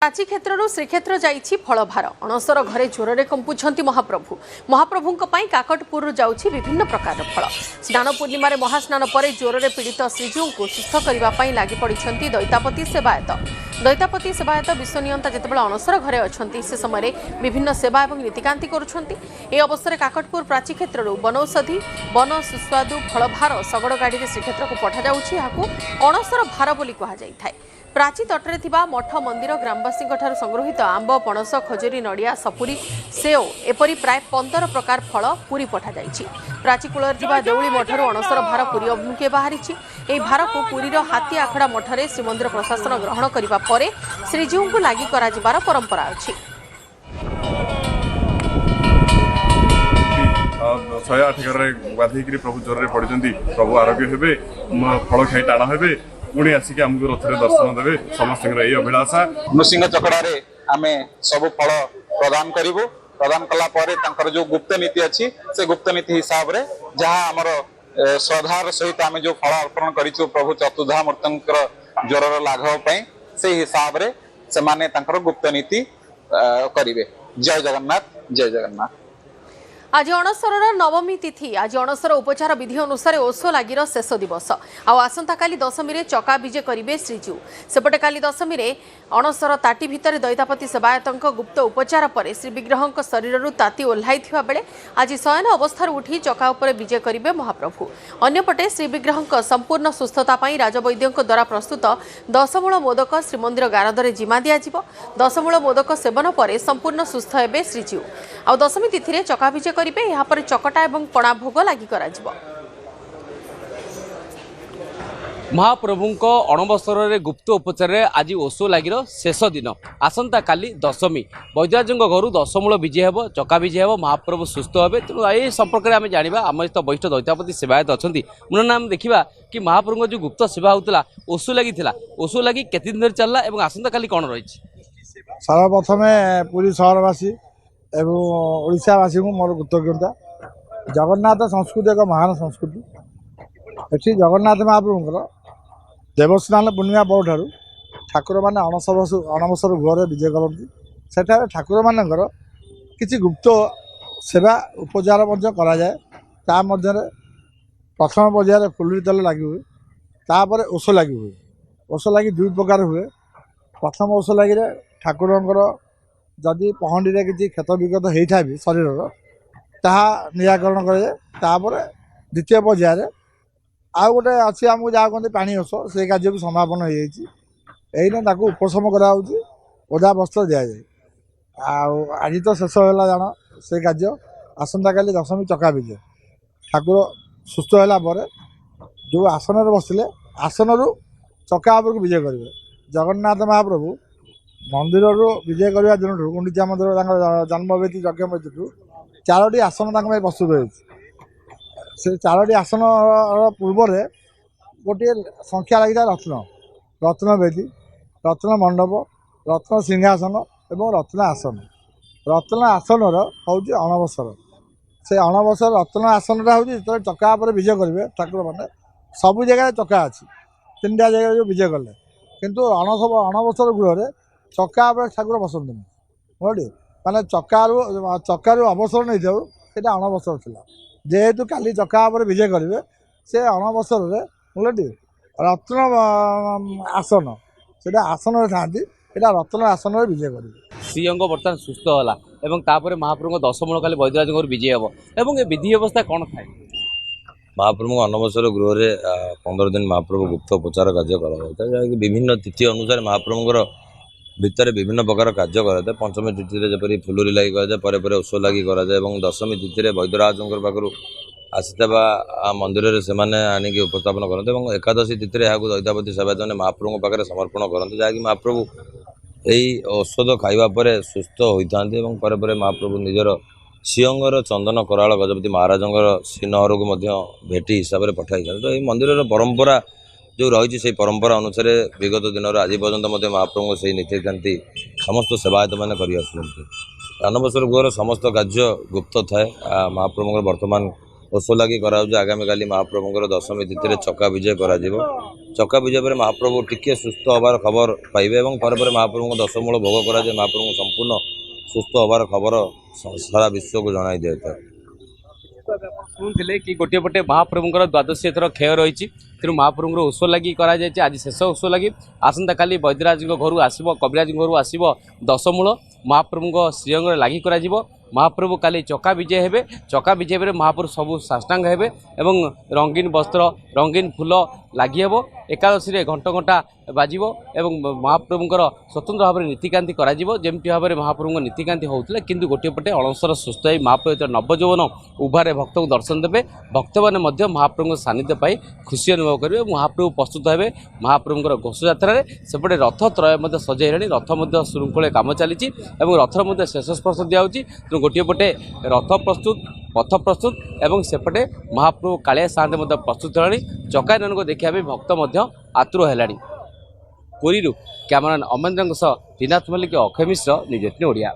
प्राची क्षेत्र श्रीक्षेत्र जाइछि फलभार अणसर घरे जोर कंपुंट महाप्रभु महाप्रभु काकटपुर जाउछि विभिन्न प्रकार फल स्नान पूर्णिमा महास्नान पर जोर पीड़ित श्रीजीव को सुस्थ करने लगी पड़ी दैतापति सेवायत विश्वनियंता जितेबाला अणसर घरे अच्छा से समय विभिन्न सेवा और नीतिकांति करुँच अवसर काकटपुर प्राची क्षेत्र वनौषधि वन सुस्वादु फलभार शगड़ गाड़ी श्रीक्षेत्र को पठाଯାଉଛି अणसर भार बोली कहुए। प्राची तटरे थिबा मठ मंदिर ग्रामवासी संग्रहित आंब पणस खजुरी नड़िया सपुरी सेओ एपरी प्राय 15 प्रकार फल पुरी पठाଯାଇଛି। प्राची कूल देउली मठर अणसर भार पुरी अभिमुखे बाहरी ଏହି ଭାରକୁ ପୁରୀର ହାତୀ ଆଖଡ଼ା ମଠରେ ଶ୍ରୀମନ୍ଦିର ପ୍ରଶାସନ ଗ୍ରହଣ କରିବା ପରେ ଶ୍ରୀଜୀଉଙ୍କୁ ଲାଗି କରାଯିବାର ପରମ୍ପରା ଅଛି। 108 ଘରରେ ଗାଧେଇକିରି ପ୍ରଭୁ ଜ୍ୱରରେ ପଡ଼ିଛନ୍ତି। ପ୍ରଭୁ ଆରୋଗ୍ୟ ହେବେ, ଫଳ ଖାଇ ଟାଣ ହେବେ, ପୁଣି ଆସିକି ଆମକୁ ରଥରେ ଦର୍ଶନ ଦେବେ। ସମସ୍ତଙ୍କର ଏହି ଅଭିଳାଷା। ନୃସିଂହ ଚକଡ଼ାରେ ଆମେ ସବୁ ଫଳ ପ୍ରଦାନ କରିବୁ। ପ୍ରଦାନ କଲା ପରେ ତାଙ୍କର ଯୋଉ गुप्त नीति ଅଛି ସେ गुप्त नीति ହିସାବରେ ଯାହା ଆମର श्रद्धार सहित आम जो फल अर्पण करूँ प्रभु चतुर्धा मूर्तर ज्वर लाघव से हिसाब से गुप्त नीति करेंगे। जय जगन्नाथ जय जगन्नाथ। आज अणसर नवमी तिथि आज अणसर उपचार विधि अनुसार ओषो लागिर शेष दिवस आसंता काली दशमी रे चका विजे करिवे श्रीजीव सेपटे काली दशमी रे अणसर ताटी भितर दैतापति सेवायतंक गुप्त उपचार पर श्री विग्रहंक शरीररू ताती ओह्लाइथिबा बेले आज शयन अवस्थार उठी चका उपर विजे करिवे महाप्रभु। अन्यपटे श्री विग्रहंक संपूर्ण सुस्थता पई राजवैद्यंक द्वारा प्रस्तुत 10 मूल मोदक श्रीमंदिर गारदरे जिमा दिया जिवो। 10 मूल मोदक सेवन पर संपूर्ण सुस्थ हेबे श्रीजीव। आ दशमी तिथि रे चका विजे करिवे यहाँ पर चकटा एवं पणा भोग लगी कराजिवो। महाप्रभुंक अणबस्तर गुप्त उपचार आज ओषो लागिर शेष दिन आसंता काली दशमी वैद्यराज घर 10 मूल विजय हे चका विजय हे महाप्रभु सुस्थ हे। तेणु ये संपर्क में आम जाना आम सहित वरिष्ठ दैतापति सेवायत अच्छा मुझे नाम देखा कि महाप्रभु जो गुप्त सेवा होता ओषो लगी ओषो लगी केते दिन चलला एवं आसंता काली कौन रही। सर्वप्रथम पुरी सहरवासी एवं ओडावासी को मोर कृतज्ञता। जगन्नाथ संस्कृति एक महान संस्कृति। ये जगन्नाथ महाप्रभुଙ୍କର देवस्नान पूर्णिमा पर ठाकुर मैंने अणबस्तर गृह विजय करती सेठारे ठाकुर मानकर किसी गुप्त सेवा उपचार कराए। प्रथम पर्यायर फुलुरी तेल लगी हुए तापर ओषो लगी हुए। ओषो लगी दुई प्रकार हुए। प्रथम ओषो लगी ठाकुरंकर जदि पहंडी में किसी क्षत विगत होता भी शरीर ताहा निराकरण कराए। द्वितीय पर्यायर आउ गोटे अच्छी आमको जहाँ कहते पानी ओष से कार्य भी समापन हो जाना उपशम करा ओदा वस्त्र दि जाए। आज तो शेष है जान से कार्य आसंता काली दशमी चका विजय ठाकुर सुस्थ है जो आसन बसिले आसन रु चका उपरको विजय करेंगे। जगन्नाथ महाप्रभु मंदिर विजय करने दिन गुंडीचा मंदिर जन्मवेदी यज्ञवेदी 4टी आसन प्रस्तुत हो। से 4टी आसन पूर्व गोटे संख्या लगी था रत्नवेदी रत्न मंडप रत्न सिंहासन एवं रत्न आसन। रत्न आसन हूँ अणबस्तर से अणबस्तर रत्न आसन हूँ जो चका पर विजय करेंगे ठाकुर मैंने सब जगह चका अच्छी 3टा जगह जो विजय कले किंतु अणबस्तर गृह चका ठाकुर बसती बुझे माने चकार अवसर नहीं जाऊ से अणबस्तर था जेहेतु काली चका विजय करेंगे से अणबस्तर बुझे रत्न आसन से आसन था रत्न आसन विजय करेंगे। श्रीअंग बर्तमान सुस्थ है महाप्रभु 10 मूल काली वैद्यराज घर विजय हे ये विधि व्यवस्था कौन थाए। महाप्रभु अणबस्तर गृह 15 दिन महाप्रभु गुप्त उपचार कार्य कराए विभिन्न तिथि अनुसार महाप्रभुर भितर विभिन्न प्रकार कार्य कराए। पंचमी तिथि जपरी फुलुरी लगी कराए ओषो लगी कराए। दशमी तिथि वैद्यराज पाखु आसीता मंदिर से आनिक उपस्थापन करते। एकादशी तिथि यहाँ दैतापति सेवायत मैंने महाप्रभु पाखे समर्पण करते जहाँकि महाप्रभु यही औषध खाइबा परे सुस्थ होता महाप्रभु निजर सिंहर चंदन कराल गजपति महाराजंकर श्रीनहर को भेटी हिसाब से पठाई। तो ये मंदिर परंपरा जो रही से परंपरा अनुसार विगत दिन आज पर्यंत महाप्रभु से नीतिकांति समस्त सेवायत मैंने अणबस्तर गृह समस्त कार्य गुप्त थाए। महाप्रभु वर्तमान ओषो लगी आगामी काली महाप्रभुंर दशमी तिथि चका विजय करा चका विजय पर महाप्रभु टिके सुस्थ हबार खबर पाइबे और पर महाप्रभु 10 मूल भोग करा महाप्रभु संपूर्ण सुस्थ हबार खबर सारा विश्व को जनाई दिए शुणुले कि गोटे पटे महाप्रभुंर द्वादशी एथर क्षय रही तेणु महाप्रभुंर उत्सव लगी आज शेष उत्सव लगी आसंता काली वैद्यराज घर आसब कविराज घर आसब 10 मूल महाप्रभु श्रीअंग लगी कर महाप्रभु काली चका विजय हेबे चका विजय में महाप्रभु सबू साष्टांग हेबे एवं रंगीन वस्त्र रंगीन फूल लगी हेबो एकादशी रे घंटा घंटा बाजिबो एवं महाप्रभुंकर स्वतंत्र भाव में नीतिकांति करा जिवो जेमति भाव में महाप्रभु नीतिकांति होउतले किंतु गोटे पटे अलंसर सुस्थ होई महाप्रभु नवजौवन उभारे भक्त को दर्शन देबे भक्त माने मध्य महाप्रभु सानिध्य पाई खुशी अनुभव करेंगे महाप्रभु प्रस्तुत हेबे महाप्रभुंकर घोषयात्रा सेपटे रथ त्रय मध्य सजाइलाणी रथ मध्य श्रृंखले काम चली रथर मध्य शेष स्पर्श दिखाऊँगी तेणु गोटे पटे रथ प्रस्तुत पथ प्रस्तुत एवं सेपटे महाप्रभु कालिया साहते मध्य प्रस्तुत होलाणी चकानन को देखा भक्त मध्य आतुर हेलाणी पुरी कैमरामैन अमरेंद्र सह त्रिनाथ मल्लिक अक्षय मिश्र न्यूज 18 ओडिया।